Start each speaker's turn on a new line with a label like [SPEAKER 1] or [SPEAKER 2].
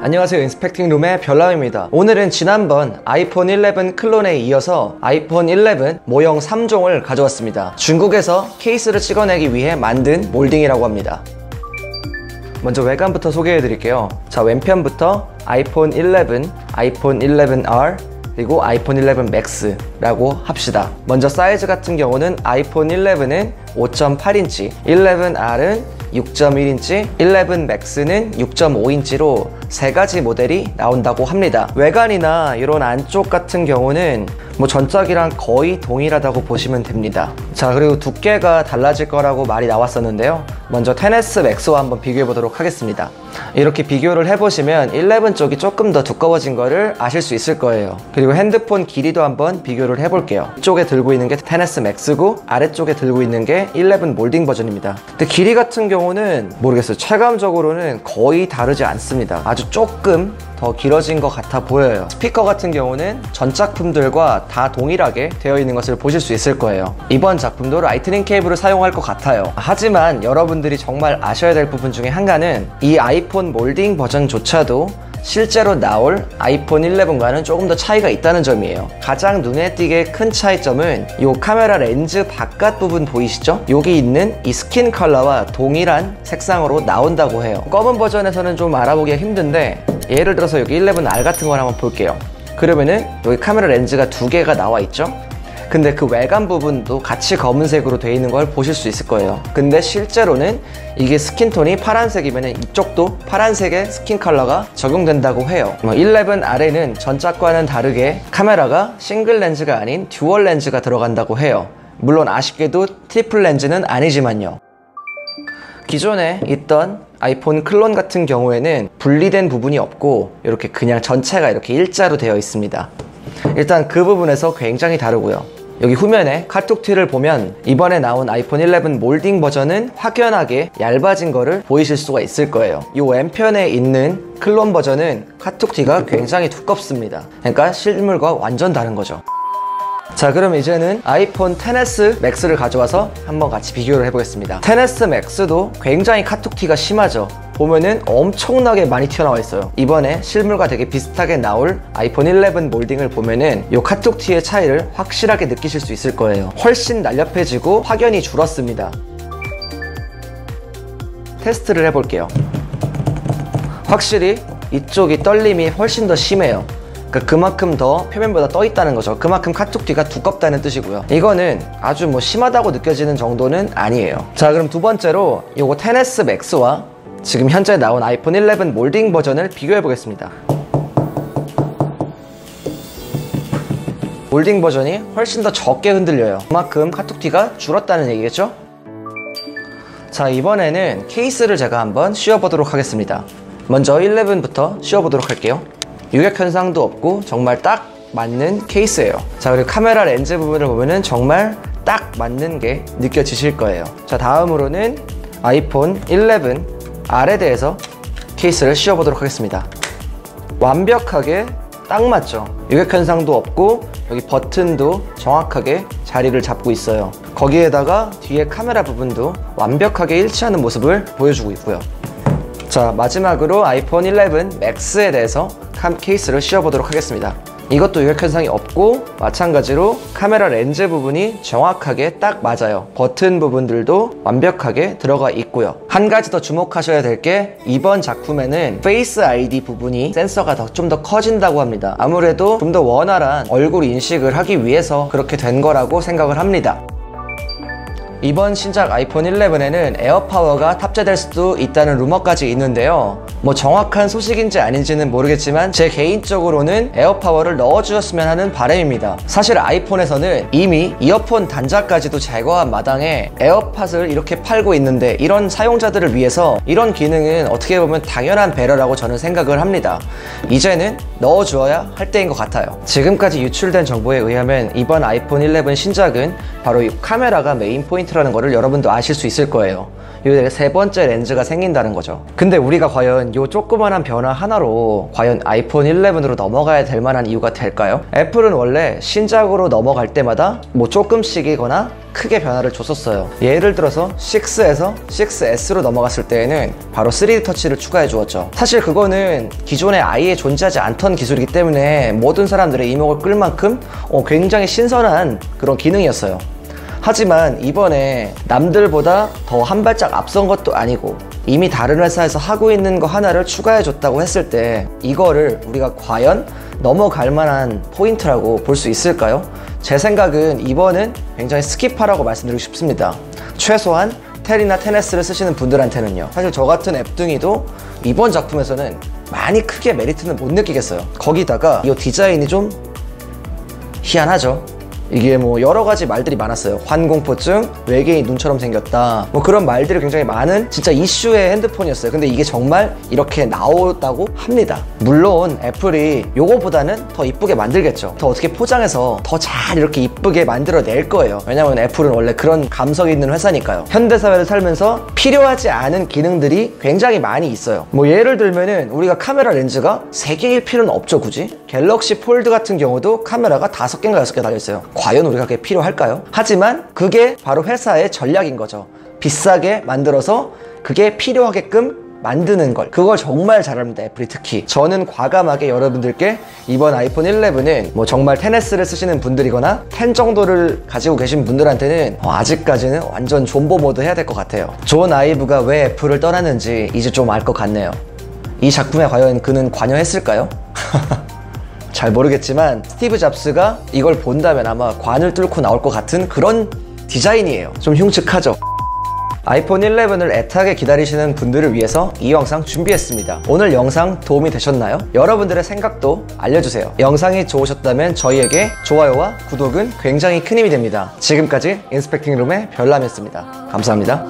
[SPEAKER 1] 안녕하세요, 인스펙팅룸의 별남입니다. 오늘은 지난번 아이폰 11 클론에 이어서 아이폰 11 모형 3종을 가져왔습니다. 중국에서 케이스를 찍어내기 위해 만든 몰딩이라고 합니다. 먼저 외관부터 소개해 드릴게요. 자, 왼편부터 아이폰 11, 아이폰 11R, 그리고 아이폰 11 맥스라고 합시다. 먼저 사이즈 같은 경우는 아이폰 11은 5.8인치, 11R은 6.1인치, 11 맥스는 6.5인치로 세 가지 모델이 나온다고 합니다. 외관이나 이런 안쪽 같은 경우는 전작이랑 거의 동일하다고 보시면 됩니다. 자, 그리고 두께가 달라질 거라고 말이 나왔었는데요. 먼저 10S 맥스와 한번 비교해 보도록 하겠습니다. 이렇게 비교를 해보시면 11 쪽이 조금 더 두꺼워진 거를 아실 수 있을 거예요. 그리고 핸드폰 길이도 한번 비교를 해볼게요. 이쪽에 들고 있는 게 10S 맥스고 아래쪽에 들고 있는 게 11 몰딩 버전입니다. 근데 길이 같은 경우는 모르겠어요. 체감적으로는 거의 다르지 않습니다. 아주 조금 더 길어진 것 같아 보여요. 스피커 같은 경우는 전 작품들과 다 동일하게 되어 있는 것을 보실 수 있을 거예요. 이번 작품도 라이트닝 케이블을 사용할 것 같아요. 하지만 여러분들이 정말 아셔야 될 부분 중에 하나는 이 아이폰 몰딩 버전조차도 실제로 나올 아이폰 11과는 조금 더 차이가 있다는 점이에요. 가장 눈에 띄게 큰 차이점은 이 카메라 렌즈 바깥 부분 보이시죠? 여기 있는 이 스킨 컬러와 동일한 색상으로 나온다고 해요. 검은 버전에서는 좀 알아보기가 힘든데, 예를 들어서 여기 11R 같은 걸 한번 볼게요. 그러면은 여기 카메라 렌즈가 두 개가 나와 있죠? 근데 그 외관 부분도 같이 검은색으로 되어 있는 걸 보실 수 있을 거예요. 근데 실제로는 이게 스킨톤이 파란색이면 이쪽도 파란색의 스킨 컬러가 적용된다고 해요. 11R에는 전작과는 다르게 카메라가 싱글 렌즈가 아닌 듀얼 렌즈가 들어간다고 해요. 물론 아쉽게도 트리플 렌즈는 아니지만요. 기존에 있던 아이폰 클론 같은 경우에는 분리된 부분이 없고 이렇게 그냥 전체가 이렇게 일자로 되어 있습니다. 일단 그 부분에서 굉장히 다르고요. 여기 후면에 카톡티를 보면 이번에 나온 아이폰 11 몰딩 버전은 확연하게 얇아진 거를 보이실 수가 있을 거예요. 이 왼편에 있는 클론 버전은 카톡티가 굉장히 두껍습니다. 그러니까 실물과 완전 다른 거죠. 자, 그럼 이제는 아이폰 XS 맥스를 가져와서 한번 같이 비교를 해보겠습니다. XS 맥스도 굉장히 카톡티가 심하죠. 보면은 엄청나게 많이 튀어나와 있어요. 이번에 실물과 되게 비슷하게 나올 아이폰 11 몰딩을 보면은 이 카톡티의 차이를 확실하게 느끼실 수 있을 거예요. 훨씬 날렵해지고 확연히 줄었습니다. 테스트를 해볼게요. 확실히 이쪽이 떨림이 훨씬 더 심해요. 그만큼 더 표면보다 떠 있다는 거죠. 그만큼 카톡티가 두껍다는 뜻이고요. 이거는 아주 심하다고 느껴지는 정도는 아니에요. 자, 그럼 두 번째로 요거 XS 맥스와 지금 현재 나온 아이폰 11 몰딩 버전을 비교해 보겠습니다. 몰딩 버전이 훨씬 더 적게 흔들려요. 그만큼 카톡티가 줄었다는 얘기겠죠? 자, 이번에는 케이스를 제가 한번 씌워보도록 하겠습니다. 먼저 11부터 씌워보도록 할게요. 유격 현상도 없고 정말 딱 맞는 케이스예요. 자, 그리고 카메라 렌즈 부분을 보면은 정말 딱 맞는 게 느껴지실 거예요. 자, 다음으로는 아이폰 11R에 대해서 케이스를 씌워보도록 하겠습니다. 완벽하게 딱 맞죠? 유격 현상도 없고 여기 버튼도 정확하게 자리를 잡고 있어요. 거기에다가 뒤에 카메라 부분도 완벽하게 일치하는 모습을 보여주고 있고요. 자, 마지막으로 아이폰 11 맥스에 대해서 케이스를 씌워보도록 하겠습니다. 이것도 유격 현상이 없고 마찬가지로 카메라 렌즈 부분이 정확하게 딱 맞아요. 버튼 부분들도 완벽하게 들어가 있고요. 한 가지 더 주목하셔야 될 게 이번 작품에는 페이스 아이디 부분이 센서가 좀 더 커진다고 합니다. 아무래도 좀 더 원활한 얼굴 인식을 하기 위해서 그렇게 된 거라고 생각을 합니다. 이번 신작 아이폰 11에는 에어파워가 탑재될 수도 있다는 루머까지 있는데요. 정확한 소식인지 아닌지는 모르겠지만 제 개인적으로는 에어파워를 넣어주셨으면 하는 바람입니다. 사실 아이폰에서는 이미 이어폰 단자까지도 제거한 마당에 에어팟을 이렇게 팔고 있는데 이런 사용자들을 위해서 이런 기능은 어떻게 보면 당연한 배려라고 저는 생각을 합니다. 이제는 넣어주어야 할 때인 것 같아요. 지금까지 유출된 정보에 의하면 이번 아이폰 11 신작은 바로 이 카메라가 메인 포인트라는 거를 여러분도 아실 수 있을 거예요. 이 세 번째 렌즈가 생긴다는 거죠. 근데 우리가 과연 여러분, 요 조그만한 변화 하나로 과연 아이폰 11으로 넘어가야 될 만한 이유가 될까요? 애플은 원래 신작으로 넘어갈 때마다 뭐 조금씩이거나 크게 변화를 줬었어요. 예를 들어서 6에서 6S로 넘어갔을 때에는 바로 3D 터치를 추가해 주었죠. 사실 그거는 기존에 아예 존재하지 않던 기술이기 때문에 모든 사람들의 이목을 끌 만큼 굉장히 신선한 그런 기능이었어요. 하지만 이번에 남들보다 더 한 발짝 앞선 것도 아니고 이미 다른 회사에서 하고 있는 거 하나를 추가해 줬다고 했을 때 이거를 우리가 과연 넘어갈 만한 포인트라고 볼 수 있을까요? 제 생각은 이번은 굉장히 스킵하라고 말씀드리고 싶습니다. 최소한 10이나 10S를 쓰시는 분들한테는요. 사실 저 같은 앱둥이도 이번 작품에서는 많이 크게 메리트는 못 느끼겠어요. 거기다가 이 디자인이 좀 희한하죠. 이게 뭐 여러 가지 말들이 많았어요. 환공포증, 외계인 눈처럼 생겼다, 뭐 그런 말들이 굉장히 많은 진짜 이슈의 핸드폰이었어요. 근데 이게 정말 이렇게 나오다고 합니다. 물론 애플이 요거보다는 더 이쁘게 만들겠죠. 더 어떻게 포장해서 더 잘 이렇게 이쁘게 만들어낼 거예요. 왜냐면 애플은 원래 그런 감성이 있는 회사니까요. 현대사회를 살면서 필요하지 않은 기능들이 굉장히 많이 있어요. 뭐 예를 들면은 우리가 카메라 렌즈가 3개일 필요는 없죠, 굳이. 갤럭시 폴드 같은 경우도 카메라가 5개인가 6개 달려있어요. 과연 우리가 그게 필요할까요? 하지만 그게 바로 회사의 전략인 거죠. 비싸게 만들어서 그게 필요하게끔 만드는 걸. 그걸 정말 잘합니다, 애플이. 특히 저는 과감하게 여러분들께 이번 아이폰 11은 뭐 정말 10S를 쓰시는 분들이거나 10 정도를 가지고 계신 분들한테는 아직까지는 완전 존버 모드 해야 될 것 같아요. 존 아이브가 왜 애플을 떠났는지 이제 좀 알 것 같네요. 이 작품에 과연 그는 관여했을까요? 잘 모르겠지만 스티브 잡스가 이걸 본다면 아마 관을 뚫고 나올 것 같은 그런 디자인이에요. 좀 흉측하죠? 아이폰 11을 애타게 기다리시는 분들을 위해서 이 영상 준비했습니다. 오늘 영상 도움이 되셨나요? 여러분들의 생각도 알려주세요. 영상이 좋으셨다면 저희에게 좋아요와 구독은 굉장히 큰 힘이 됩니다. 지금까지 인스펙팅룸의 별남이었습니다. 감사합니다.